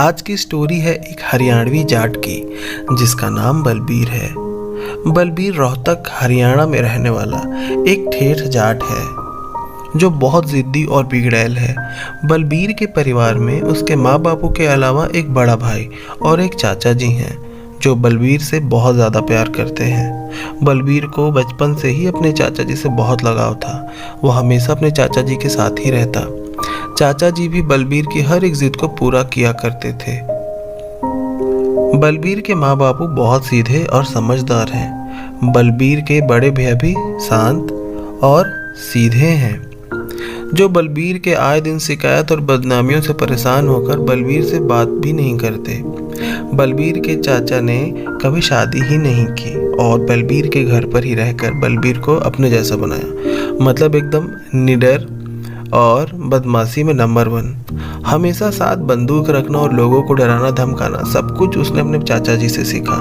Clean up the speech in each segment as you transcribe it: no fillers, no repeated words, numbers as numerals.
आज की स्टोरी है एक हरियाणवी जाट की जिसका नाम बलबीर है। बलबीर रोहतक हरियाणा में रहने वाला एक ठेठ जाट है जो बहुत ज़िद्दी और बिगड़ैल है। बलबीर के परिवार में उसके माँ बापू के अलावा एक बड़ा भाई और एक चाचा जी हैं जो बलबीर से बहुत ज़्यादा प्यार करते हैं। बलबीर को बचपन से ही अपने चाचा जी से बहुत लगाव था। वो हमेशा अपने चाचा जी के साथ ही रहता। चाचा जी भी बलबीर की हर एक जिद को पूरा किया करते थे। बलबीर के माँ बापू बहुत सीधे और समझदार हैं। बलबीर के बड़े भैया भी शांत और सीधे हैं जो बलबीर के आए दिन शिकायत और बदनामियों से परेशान होकर बलबीर से बात भी नहीं करते। बलबीर के चाचा ने कभी शादी ही नहीं की और बलबीर के घर पर ही रहकर बलबीर को अपने जैसा बनाया। मतलब एकदम निडर और बदमाशी में नंबर 1। हमेशा साथ बंदूक रखना और लोगों को डराना धमकाना सब कुछ उसने अपने चाचा जी से सीखा।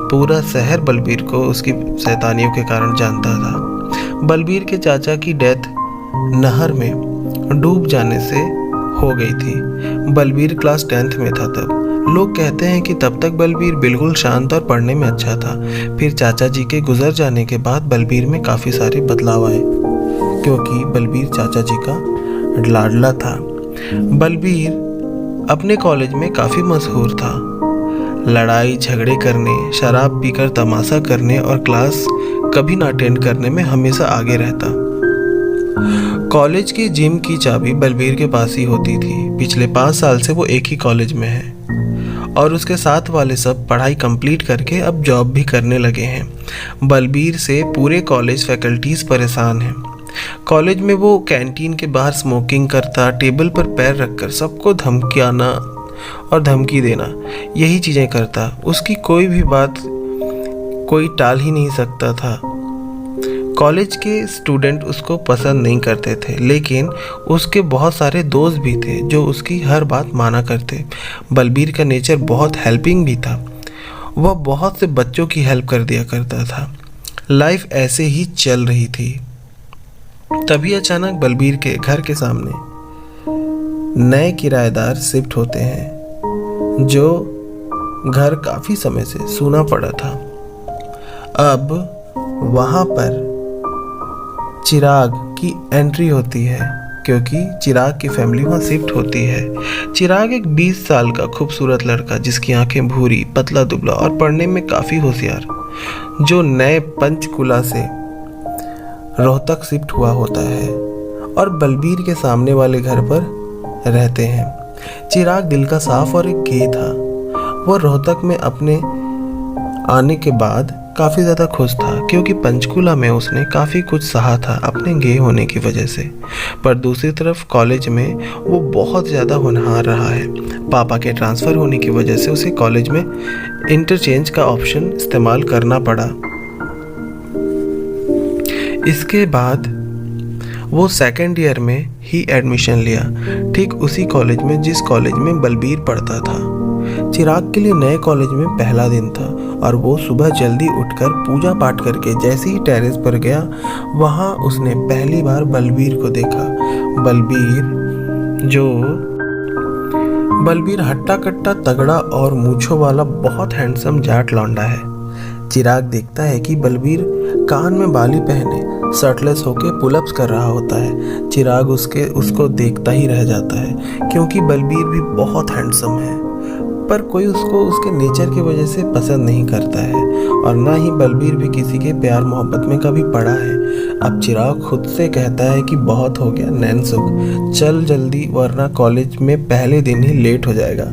पूरा शहर बलबीर को उसकी शैतानियों के कारण जानता था। बलबीर के चाचा की डेथ नहर में डूब जाने से हो गई थी। बलबीर क्लास 10th में था तब। लोग कहते हैं कि तब तक बलबीर बिल्कुल शांत और पढ़ने में अच्छा था। फिर चाचा जी के गुजर जाने के बाद बलबीर में काफ़ी सारे बदलाव आए क्योंकि बलबीर चाचा जी का लाडला था। बलबीर अपने कॉलेज में काफ़ी मशहूर था। लड़ाई झगड़े करने, शराब पीकर तमाशा करने और क्लास कभी ना अटेंड करने में हमेशा आगे रहता। कॉलेज की जिम की चाबी बलबीर के पास ही होती थी। पिछले 5 साल से वो एक ही कॉलेज में है और उसके साथ वाले सब पढ़ाई कंप्लीट करके अब जॉब भी करने लगे हैं। बलबीर से पूरे कॉलेज फैकल्टीज परेशान हैं। कॉलेज में वो कैंटीन के बाहर स्मोकिंग करता, टेबल पर पैर रखकर सबको धमकियाना और धमकी देना, यही चीज़ें करता। उसकी कोई भी बात कोई टाल ही नहीं सकता था। कॉलेज के स्टूडेंट उसको पसंद नहीं करते थे, लेकिन उसके बहुत सारे दोस्त भी थे जो उसकी हर बात माना करते। बलबीर का नेचर बहुत हेल्पिंग भी था। वह बहुत से बच्चों की हेल्प कर दिया करता था। लाइफ ऐसे ही चल रही थी। तभी अचानक बलबीर के घर के सामने नए किराएदार शिफ्ट होते हैं जो घर काफ़ी समय से सूना पड़ा था। अब वहाँ पर चिराग की एंट्री होती है क्योंकि चिराग की फैमिली वहाँ शिफ्ट होती है। चिराग एक 20 साल का खूबसूरत लड़का जिसकी आंखें भूरी, पतला दुबला और पढ़ने में काफ़ी होशियार, जो नए पंचकुला से रोहतक शिफ्ट हुआ होता है और बलबीर के सामने वाले घर पर रहते हैं। चिराग दिल का साफ और एक गे था। वह रोहतक में अपने आने के बाद काफ़ी ज़्यादा खुश था क्योंकि पंचकुला में उसने काफ़ी कुछ सहा था अपने गे होने की वजह से। पर दूसरी तरफ कॉलेज में वो बहुत ज़्यादा होनहार रहा है। पापा के ट्रांसफ़र होने की वजह से उसे कॉलेज में इंटरचेंज का ऑप्शन इस्तेमाल करना पड़ा। इसके बाद वो 2nd ईयर में ही एडमिशन लिया, ठीक उसी कॉलेज में जिस कॉलेज में बलबीर पढ़ता था। चिराग के लिए नए कॉलेज में पहला दिन था और वो सुबह जल्दी उठकर पूजा पाठ करके जैसे ही टेरेस पर गया, वहाँ उसने पहली बार बलबीर को देखा। बलबीर हट्टा कट्टा, तगड़ा और मूंछों वाला बहुत हैंडसम जाट लौंडा है। चिराग देखता है कि बलबीर कान में बाली पहने शर्टलेस होके पुलअप्स कर रहा होता है। चिराग उसको देखता ही रह जाता है क्योंकि बलबीर भी बहुत हैंडसम है, पर कोई उसको उसके नेचर की वजह से पसंद नहीं करता है और ना ही बलबीर भी किसी के प्यार मोहब्बत में कभी पड़ा है। अब चिराग खुद से कहता है कि बहुत हो गया नैनसुख, चल जल्दी वरना कॉलेज में पहले दिन ही लेट हो जाएगा।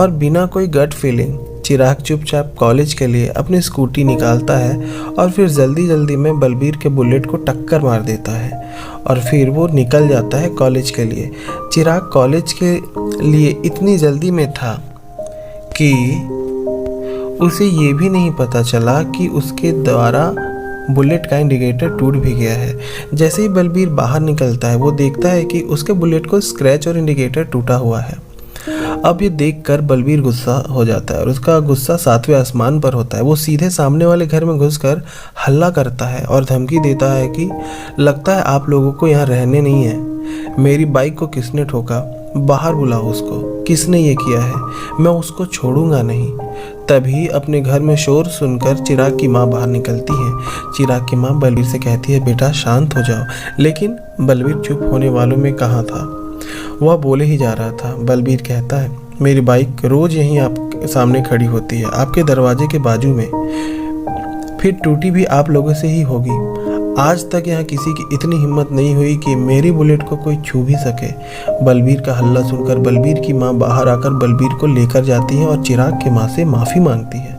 और बिना कोई गट फीलिंग चिराग चुपचाप कॉलेज के लिए अपनी स्कूटी निकालता है और फिर जल्दी जल्दी में बलबीर के बुलेट को टक्कर मार देता है और फिर वो निकल जाता है कॉलेज के लिए। चिराग कॉलेज के लिए इतनी जल्दी में था कि उसे ये भी नहीं पता चला कि उसके द्वारा बुलेट का इंडिकेटर टूट भी गया है। जैसे ही बलबीर बाहर निकलता है वो देखता है कि उसके बुलेट को स्क्रैच और इंडिकेटर टूटा हुआ है। अब ये देखकर बलबीर गुस्सा हो जाता है और उसका गुस्सा 7वें आसमान पर होता है। वो सीधे सामने वाले घर में घुसकर हल्ला करता है और धमकी देता है कि लगता है आप लोगों को यहाँ रहने नहीं है। मेरी बाइक को किसने ठोका, बाहर बुलाओ उसको। किसने ये किया है, मैं उसको छोड़ूंगा नहीं। तभी अपने घर में शोर सुनकर चिराग की माँ बाहर निकलती है। चिराग की माँ बलबीर से कहती है, बेटा शांत हो जाओ। लेकिन बलबीर चुप होने वालों में कहाँ था, वह बोले ही जा रहा था। बलबीर कहता है, मेरी बाइक रोज यहीं आपके सामने खड़ी होती है, आपके दरवाजे के बाजू में, फिर टूटी भी आप लोगों से ही होगी। आज तक यहाँ किसी की इतनी हिम्मत नहीं हुई कि मेरी बुलेट को कोई छू भी सके। बलबीर का हल्ला सुनकर बलबीर की माँ बाहर आकर बलबीर को लेकर जाती है और चिराग की माँ से माफी मांगती है।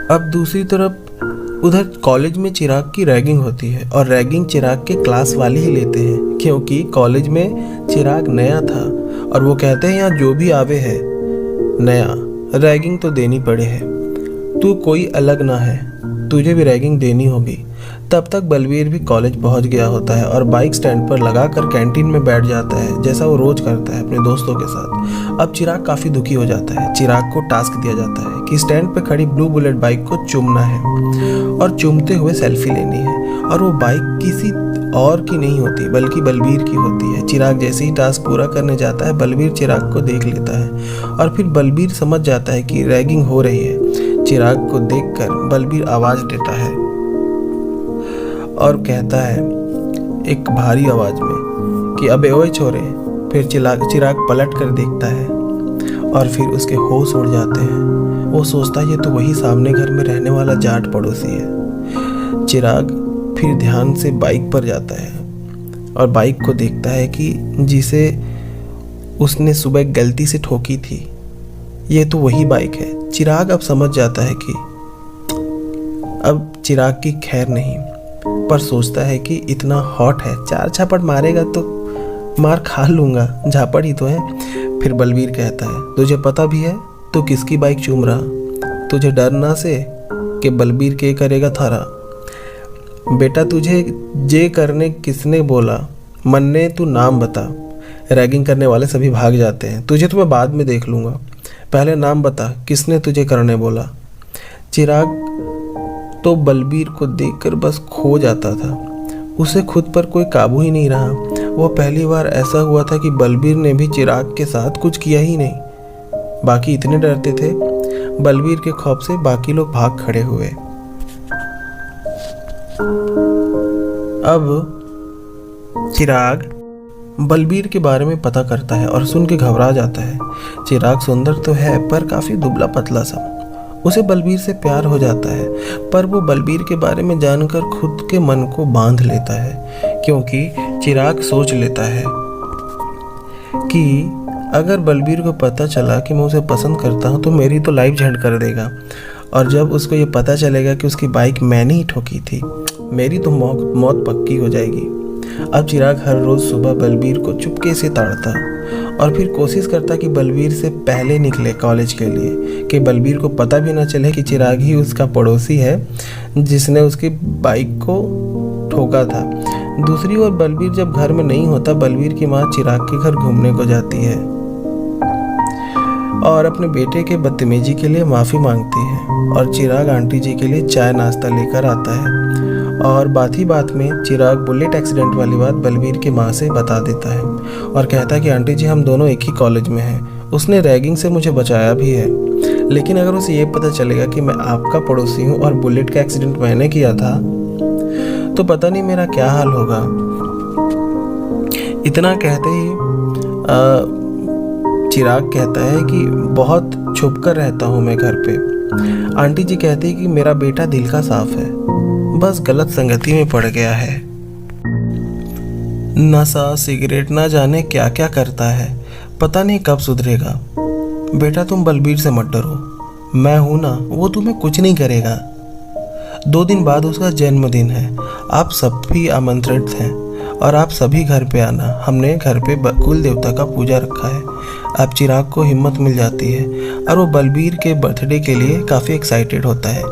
अब दूसरी तरफ उधर कॉलेज में चिराग की रैगिंग होती है और रैगिंग चिराग के क्लास वाले ही लेते हैं, क्योंकि कॉलेज में चिराग नया था और वो कहते हैं यहाँ जो भी आवे है नया, रैगिंग तो देनी पड़े है, तू कोई अलग ना है, तुझे भी रैगिंग देनी होगी। तब तक बलबीर भी कॉलेज पहुंच गया होता है और बाइक स्टैंड पर लगाकर कैंटीन में बैठ जाता है, जैसा वो रोज करता है अपने दोस्तों के साथ। अब चिराग काफ़ी दुखी हो जाता है। चिराग को टास्क दिया जाता है कि स्टैंड पर खड़ी ब्लू बुलेट बाइक को चूमना है और चूमते हुए सेल्फी लेनी है, और वो बाइक किसी और की नहीं होती बल्कि बलबीर की होती है। चिराग जैसे ही टास्क पूरा करने जाता है, बलबीर चिराग को देख लेता है और फिर बलबीर समझ जाता है कि रैगिंग हो रही है। चिराग को देखकर बलबीर आवाज देता है और कहता है एक भारी आवाज में कि अबे ओए छोरे। फिर चिराग पलट कर देखता है और फिर उसके होश उड़ जाते हैं। वो सोचता है ये तो वही सामने घर में रहने वाला जाट पड़ोसी है। चिराग फिर ध्यान से बाइक पर जाता है और बाइक को देखता है कि जिसे उसने सुबह गलती से ठोकी थी, ये तो वही बाइक है। चिराग अब समझ जाता है कि अब चिराग की खैर नहीं, पर सोचता है कि इतना हॉट है, 4 झापड़ मारेगा तो मार खा लूंगा, झापड़ ही तो है। फिर बलबीर कहता है, तुझे पता भी है तू किसकी बाइक चूम रहा, तुझे डर ना से कि बलबीर के करेगा थारा। बेटा तुझे जे करने किसने बोला, मन्ने तू नाम बता। रैगिंग करने वाले सभी भाग जाते हैं। तुझे तो मैं बाद में देख लूँगा, पहले नाम बता किसने तुझे करने बोला। चिराग तो बलबीर को देखकर बस खो जाता था। उसे खुद पर कोई काबू ही नहीं रहा। वो पहली बार ऐसा हुआ था कि बलबीर ने भी चिराग के साथ कुछ किया ही नहीं। बाकी इतने डरते थे। बलबीर के खौफ से बाकी लोग भाग खड़े हुए। अब चिराग बलबीर के बारे में पता करता है और सुन के घबरा जाता है। चिराग सुंदर तो है पर काफी दुबला पतला सा। उसे बलबीर से प्यार हो जाता है, पर वो बलबीर के बारे में जानकर खुद के मन को बांध लेता है, क्योंकि चिराग सोच लेता है कि अगर बलबीर को पता चला कि मैं उसे पसंद करता हूँ तो मेरी तो लाइफ झंड कर देगा, और जब उसको ये पता चलेगा कि उसकी बाइक मैंने ही ठोकी थी, मेरी तो मौत पक्की हो जाएगी। अब चिराग हर रोज सुबह बलबीर को चुपके से ताड़ता और फिर कोशिश करता कि बलबीर से पहले निकले कॉलेज के लिए, कि बलबीर को पता भी ना चले कि चिराग ही उसका पड़ोसी है जिसने उसकी बाइक को ठोका था। दूसरी ओर बलबीर जब घर में नहीं होता, बलबीर की माँ चिराग के घर घूमने को जाती है और अपने बेटे के बदतमीजी के लिए माफ़ी मांगती है, और चिराग आंटी जी के लिए चाय नाश्ता लेकर आता है। और बात ही बात में चिराग बुलेट एक्सीडेंट वाली बात बलबीर की माँ से बता देता है और कहता है कि आंटी जी हम दोनों एक ही कॉलेज में हैं, उसने रैगिंग से मुझे बचाया भी है, लेकिन अगर उसे ये पता चलेगा कि मैं आपका पड़ोसी हूँ और बुलेट का एक्सीडेंट मैंने किया था तो पता नहीं मेरा क्या हाल होगा। इतना कहते ही चिराग कहता है कि बहुत छुप कर रहता हूँ मैं घर पे। आंटी जी कहती है कि मेरा बेटा दिल का साफ है, बस गलत संगति में पड़ गया है। नशा सिगरेट ना जाने क्या क्या करता है, पता नहीं कब सुधरेगा। बेटा तुम बलबीर से मत डरो, मैं हूं ना, वो तुम्हें कुछ नहीं करेगा। 2 दिन बाद उसका जन्मदिन है, आप सब भी आमंत्रित हैं और आप सभी घर पे आना। हमने घर पे कुल देवता का पूजा रखा है। अब चिराग को हिम्मत मिल जाती है और वो बलबीर के बर्थडे के लिए काफ़ी एक्साइटेड होता है।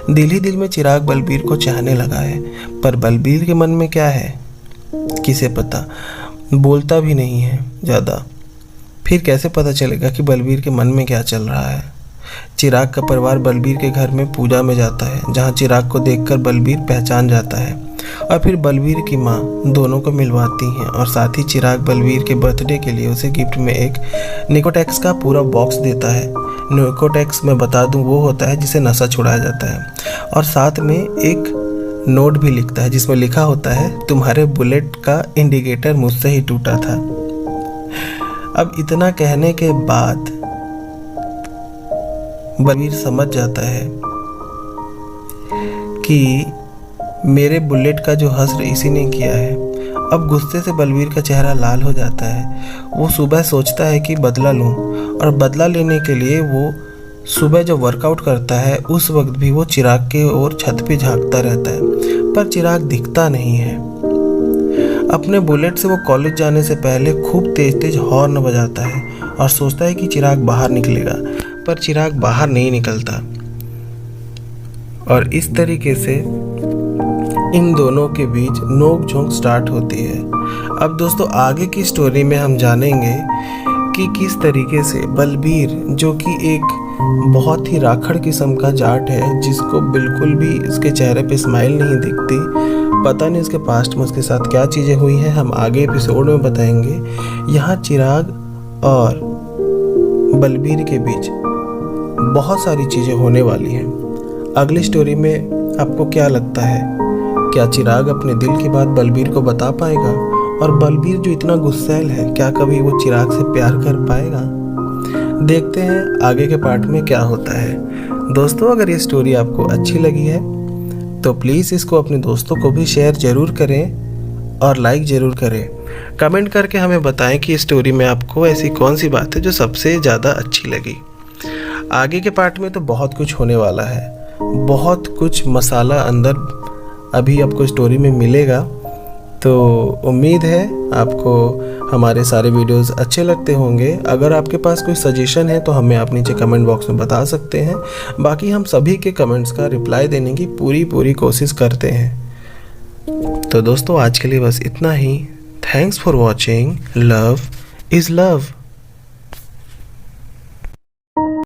दिल ही दिल में चिराग बलबीर को चाहने लगा है, पर बलबीर के मन में क्या है किसे पता, बोलता भी नहीं है ज़्यादा। फिर कैसे पता चलेगा कि बलबीर के मन में क्या चल रहा है। चिराग का परिवार बलबीर के घर में पूजा में जाता है, जहाँ चिराग को देखकर बलबीर पहचान जाता है और फिर बलबीर की माँ दोनों को मिलवाती हैं और साथ ही चिराग बलबीर के बर्थडे के लिए उसे गिफ्ट में एक निकोटेक्स का पूरा बॉक्स देता है। निकोटेक्स मैं बता दूं वो होता है जिसे नशा छुड़ाया जाता है, और साथ में एक नोट भी लिखता है जिसमें लिखा होता है तुम्हारे बुलेट का इंडिकेटर मुझसे ही टूटा था। अब इतना कहने के बाद बलबीर समझ जाता है कि मेरे बुलेट का जो हश्र इसी ने किया है। अब गुस्से से बलबीर का चेहरा लाल हो जाता है। वो सुबह सोचता है कि बदला लूं, और बदला लेने के लिए वो सुबह जब वर्कआउट करता है उस वक्त भी वो चिराग के ओर छत पे झांकता रहता है, पर चिराग दिखता नहीं है। अपने बुलेट से वो कॉलेज जाने से पहले खूब तेज तेज हॉर्न बजाता है और सोचता है कि चिराग बाहर निकलेगा, पर चिराग बाहर नहीं निकलता। और इस तरीके से इन दोनों के बीच नोक झोंक स्टार्ट होती है। अब दोस्तों आगे की स्टोरी में हम जानेंगे कि किस तरीके से बलबीर, जो कि एक बहुत ही राखड़ किस्म का जाट है जिसको बिल्कुल भी इसके चेहरे पे स्माइल नहीं दिखती, पता नहीं उसके पास्ट में उसके साथ क्या चीज़ें हुई हैं, हम आगे एपिसोड में बताएंगे। यहाँ चिराग और बलबीर के बीच बहुत सारी चीज़ें होने वाली हैं। अगली स्टोरी में आपको क्या लगता है, क्या चिराग अपने दिल की बात बलबीर को बता पाएगा? और बलबीर जो इतना गुस्सैल है, क्या कभी वो चिराग से प्यार कर पाएगा? देखते हैं आगे के पार्ट में क्या होता है। दोस्तों अगर ये स्टोरी आपको अच्छी लगी है तो प्लीज़ इसको अपने दोस्तों को भी शेयर ज़रूर करें और लाइक ज़रूर करें। कमेंट करके हमें बताएं कि इस स्टोरी में आपको ऐसी कौन सी बात है जो सबसे ज़्यादा अच्छी लगी। आगे के पार्ट में तो बहुत कुछ होने वाला है, बहुत कुछ मसाला अंदर अभी आपको स्टोरी में मिलेगा। तो उम्मीद है आपको हमारे सारे वीडियोस अच्छे लगते होंगे। अगर आपके पास कोई सजेशन है तो हमें आप नीचे कमेंट बॉक्स में बता सकते हैं। बाकी हम सभी के कमेंट्स का रिप्लाई देने की पूरी कोशिश करते हैं। तो दोस्तों आज के लिए बस इतना ही। Thanks for watching. Love is love.